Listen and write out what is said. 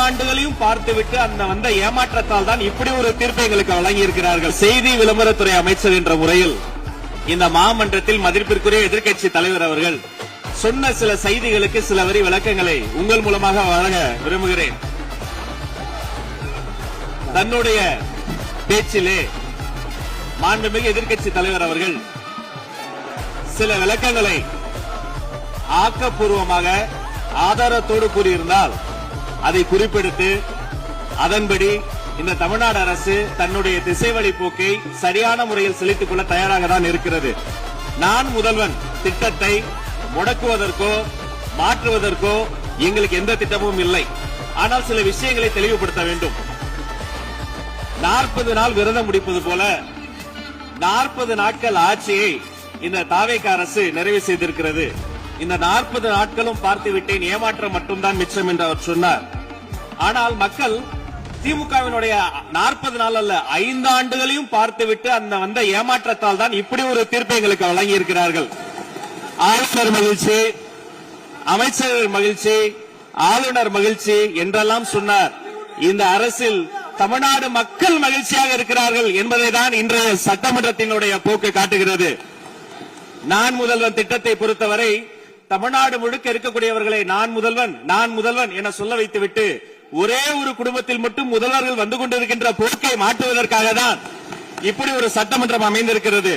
ஆண்டுகளையும் பார்த்துவிட்டு அந்த வந்த ஏமாற்றத்தால் தான் இப்படி ஒரு தீர்ப்பை எங்களுக்கு வழங்கி இருக்கிறார்கள். செய்தி விளம்பரத்துறை அமைச்சர் என்ற முறையில் இந்த மாமன்றத்தில் மதிப்பிற்குரிய எதிர்க்கட்சி தலைவர் அவர்கள் சொன்ன சில செய்திகளுக்கு சில வரி விளக்கங்களை உங்கள் மூலமாக வழங்க விரும்புகிறேன். தன்னுடைய பேச்சிலே மாண்புமிகு எதிர்க்கட்சி தலைவர் அவர்கள் சில விளக்கங்களை ஆக்கப்பூர்வமாக ஆதாரத்தோடு கூறியிருந்தால் அதை குறிப்பெடுத்து அதன்படி இந்த தமிழ்நாடு அரசு தன்னுடைய திசைவழி போக்கை சரியான முறையில் செலுத்திக் கொள்ள தயாராக தான் இருக்கிறது. நான் முதல்வன் திட்டத்தை முடக்குவதற்கோ மாற்றுவதற்கோ எங்களுக்கு எந்த திட்டமும் இல்லை. ஆனால் சில விஷயங்களை தெளிவுபடுத்த வேண்டும். 40 நாள் விரதம் முடிப்பது போல 40 நாட்கள் ஆட்சியை இந்த தாவேக அரசு நிறைவு செய்திருக்கிறது. இந்த 40 நாட்களும் பார்த்து விட்டேன், ஏமாற்றம் மட்டும்தான் மிச்சம் என்று அவர் சொன்னார். ஆனால் மக்கள் திமுகவினுடைய 40 நாள் அல்ல 5 ஆண்டுகளையும் பார்த்துவிட்டு அந்த வந்த ஏமாற்றத்தால் தான் இப்படி ஒரு தீர்ப்பை எங்களுக்கு வழங்கி இருக்கிறார்கள். ஆளுநர் மகிழ்ச்சி, அமைச்சர்கள் மகிழ்ச்சி, ஆளுநர் மகிழ்ச்சி என்றெல்லாம் சொன்னார். இந்த அரசில் தமிழ்நாடு மக்கள் மகிழ்ச்சியாக இருக்கிறார்கள் என்பதை தான் இன்றைய சட்டமன்றத்தினுடைய போக்கு காட்டுகிறது. நான் முதல்வன் திட்டத்தை பொறுத்தவரை தமிழ்நாடு முழுக்க இருக்கக்கூடியவர்களை நான் முதல்வன் என சொல்ல வைத்துவிட்டு ஒரே ஒரு குடும்பத்தில் மட்டும் முதல்வர்கள் வந்து கொண்டிருக்கின்ற போக்கை மாற்றுவதற்காக தான் இப்படி ஒரு சட்டமன்றம் அமைந்திருக்கிறது.